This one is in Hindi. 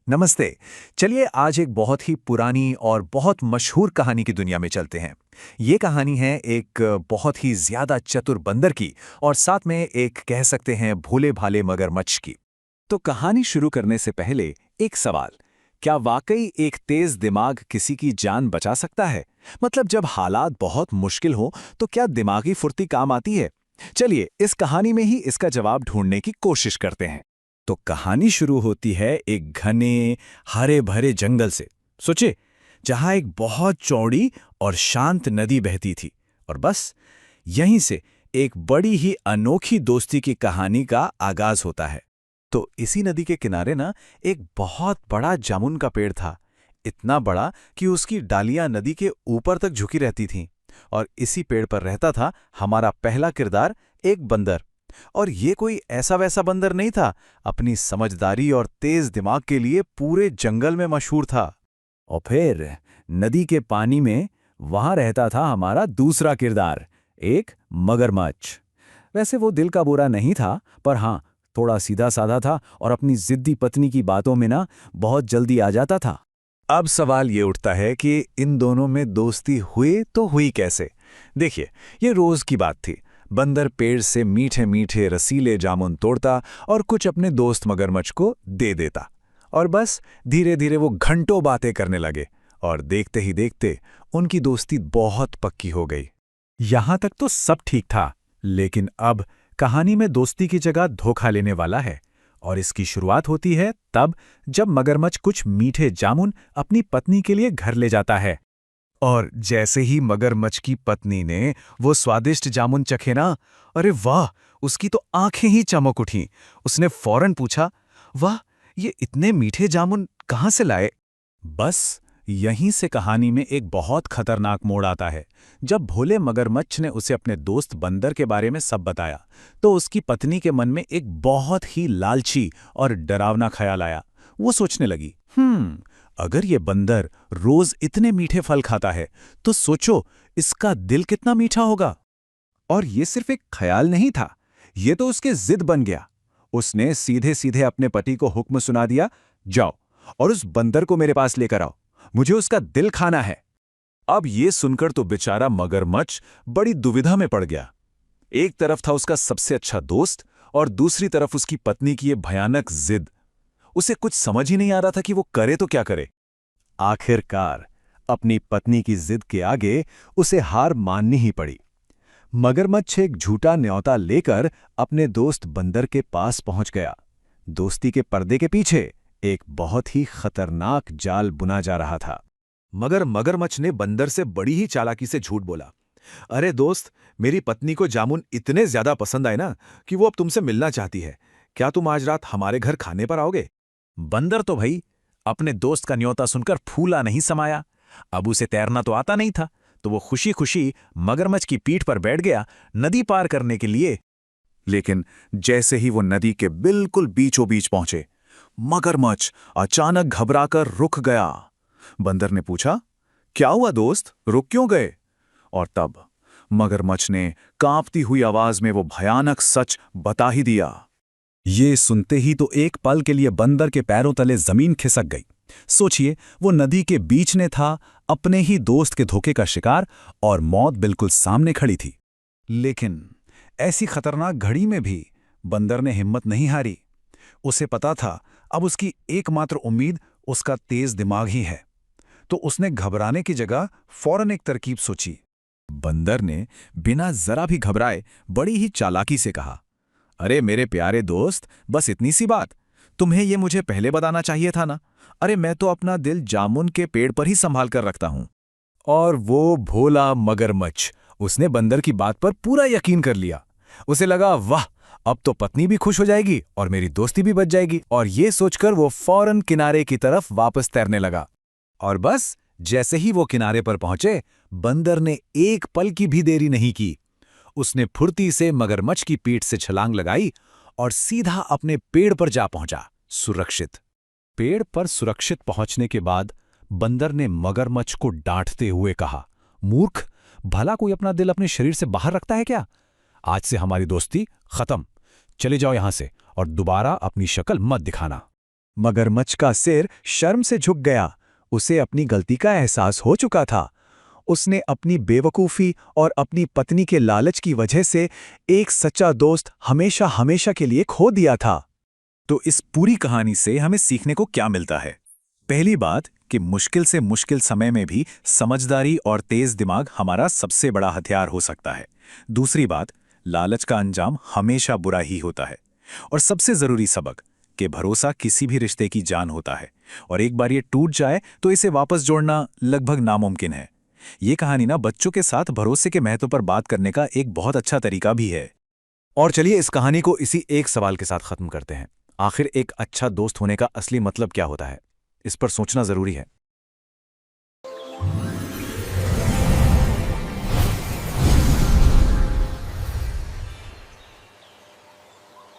नमस्ते। चलिए आज एक बहुत ही पुरानी और बहुत मशहूर कहानी की दुनिया में चलते हैं। ये कहानी है एक बहुत ही ज़्यादा चतुर बंदर की और साथ में एक कह सकते हैं भोले-भाले मगरमच्छ की। तो कहानी शुरू करने से पहले एक सवाल, क्या वाकई एक तेज दिमाग किसी की जान बचा सकता है? मतलब जब हालात बहुत मुश्किल हो तो क्या दिमागी फुर्ती काम आती है? चलिए इस कहानी में ही इसका जवाब ढूंढने की कोशिश करते हैं। तो कहानी शुरू होती है एक घने हरे भरे जंगल से। सोचे, जहां एक बहुत चौड़ी और शांत नदी बहती थी और बस यहीं से एक बड़ी ही अनोखी दोस्ती की कहानी का आगाज होता है। तो इसी नदी के किनारे ना एक बहुत बड़ा जामुन का पेड़ था। इतना बड़ा कि उसकी डालियां नदी के ऊपर तक झुकी रहती थीं। और इसी पेड़ पर रहता था हमारा पहला किरदार, एक बंदर। और ये कोई ऐसा वैसा बंदर नहीं था, अपनी समझदारी और तेज दिमाग के लिए पूरे जंगल में मशहूर था। और फिर नदी के पानी में वहां रहता था हमारा दूसरा किरदार, एक मगरमच्छ। वैसे वो दिल का बुरा नहीं था, पर हाँ, थोड़ा सीधा साधा था और अपनी जिद्दी पत्नी की बातों में ना बहुत जल्दी आ जाता था। अब सवाल ये उठता है कि इन दोनों में दोस्ती हुई तो हुई कैसे? देखिए, ये रोज की बात थी। बंदर पेड़ से मीठे मीठे रसीले जामुन तोड़ता और कुछ अपने दोस्त मगरमच्छ को दे देता। और बस धीरे धीरे वो घंटों बातें करने लगे और देखते ही देखते उनकी दोस्ती बहुत पक्की हो गई। यहां तक तो सब ठीक था, लेकिन अब कहानी में दोस्ती की जगह धोखा लेने वाला है। और इसकी शुरुआत होती है तब जब मगरमच्छ कुछ मीठे जामुन अपनी पत्नी के लिए घर ले जाता है। और जैसे ही मगरमच्छ की पत्नी ने वो स्वादिष्ट जामुन चखे ना, अरे वाह, उसकी तो आंखें ही चमक उठीं। उसने फौरन पूछा, वाह, ये इतने मीठे जामुन कहाँ से लाए? बस यहीं से कहानी में एक बहुत खतरनाक मोड़ आता है। जब भोले मगरमच्छ ने उसे अपने दोस्त बंदर के बारे में सब बताया, तो उसकी पत्नी के मन में एक बहुत ही लालची और डरावना ख्याल आया। वो सोचने लगी, अगर ये बंदर रोज इतने मीठे फल खाता है, तो सोचो इसका दिल कितना मीठा होगा। और ये सिर्फ एक ख्याल नहीं था, ये तो उसके जिद बन गया। उसने सीधे सीधे अपने पति को हुक्म सुना दिया, जाओ और उस बंदर को मेरे पास लेकर आओ, मुझे उसका दिल खाना है। अब ये सुनकर तो बेचारा मगरमच्छ बड़ी दुविधा में पड़ गया। एक तरफ था उसका सबसे अच्छा दोस्त और दूसरी तरफ उसकी पत्नी की ये भयानक जिद। उसे कुछ समझ ही नहीं आ रहा था कि वो करे तो क्या करे। आखिरकार अपनी पत्नी की जिद के आगे उसे हार माननी ही पड़ी। मगरमच्छ एक झूठा न्योता लेकर अपने दोस्त बंदर के पास पहुंच गया। दोस्ती के पर्दे के पीछे एक बहुत ही खतरनाक जाल बुना जा रहा था। मगर मगरमच्छ ने बंदर से बड़ी ही चालाकी से झूठ बोला, अरे दोस्त, मेरी पत्नी को जामुन इतने ज्यादा पसंद आए ना कि वो अब तुमसे मिलना चाहती है। क्या तुम आज रात हमारे घर खाने पर आओगे? बंदर तो भाई अपने दोस्त का न्योता सुनकर फूला नहीं समाया। अब उसे तैरना तो आता नहीं था, तो वो खुशी खुशी मगरमच्छ की पीठ पर बैठ गया नदी पार करने के लिए। लेकिन जैसे ही वो नदी के बिल्कुल बीचों बीच पहुंचे, मगरमच्छ अचानक घबराकर रुक गया। बंदर ने पूछा, क्या हुआ दोस्त, रुक क्यों गए? और तब मगरमच्छ ने कांपती हुई आवाज में वो भयानक सच बता ही दिया। ये सुनते ही तो एक पल के लिए बंदर के पैरों तले जमीन खिसक गई। सोचिए, वो नदी के बीच ने था, अपने ही दोस्त के धोखे का शिकार, और मौत बिल्कुल सामने खड़ी थी। लेकिन ऐसी खतरनाक घड़ी में भी बंदर ने हिम्मत नहीं हारी। उसे पता था अब उसकी एकमात्र उम्मीद उसका तेज दिमाग ही है। तो उसने घबराने की जगह फौरन एक तरकीब सोची। बंदर ने बिना जरा भी घबराए बड़ी ही चालाकी से कहा, अरे मेरे प्यारे दोस्त, बस इतनी सी बात, तुम्हें ये मुझे पहले बताना चाहिए था ना। अरे मैं तो अपना दिल जामुन के पेड़ पर ही संभाल कर रखता हूं। और वो भोला मगरमच्छ, उसने बंदर की बात पर पूरा यकीन कर लिया। उसे लगा, वाह, अब तो पत्नी भी खुश हो जाएगी और मेरी दोस्ती भी बच जाएगी। और ये सोचकर वो फौरन किनारे की तरफ वापस तैरने लगा। और बस जैसे ही वो किनारे पर पहुंचे, बंदर ने एक पल की भी देरी नहीं की। उसने फुर्ती से मगरमच्छ की पीठ से छलांग लगाई और सीधा अपने पेड़ पर जा पहुंचा, सुरक्षित। पेड़ पर सुरक्षित पहुंचने के बाद बंदर ने मगरमच्छ को डांटते हुए कहा, मूर्ख, भला कोई अपना दिल अपने शरीर से बाहर रखता है क्या? आज से हमारी दोस्ती खत्म। चले जाओ यहां से और दोबारा अपनी शक्ल मत दिखाना। मगरमच्छ का सिर शर्म से झुक गया। उसे अपनी गलती का एहसास हो चुका था। उसने अपनी बेवकूफ़ी और अपनी पत्नी के लालच की वजह से एक सच्चा दोस्त हमेशा हमेशा के लिए खो दिया था। तो इस पूरी कहानी से हमें सीखने को क्या मिलता है? पहली बात कि मुश्किल से मुश्किल समय में भी समझदारी और तेज दिमाग हमारा सबसे बड़ा हथियार हो सकता है। दूसरी बात, लालच का अंजाम हमेशा बुरा ही होता है। और सबसे जरूरी सबक कि भरोसा किसी भी रिश्ते की जान होता है, और एक बार ये टूट जाए तो इसे वापस जोड़ना लगभग नामुमकिन है। ये कहानी ना बच्चों के साथ भरोसे के महत्व पर बात करने का एक बहुत अच्छा तरीका भी है। और चलिए इस कहानी को इसी एक सवाल के साथ खत्म करते हैं। आखिर एक अच्छा दोस्त होने का असली मतलब क्या होता है? इस पर सोचना जरूरी है।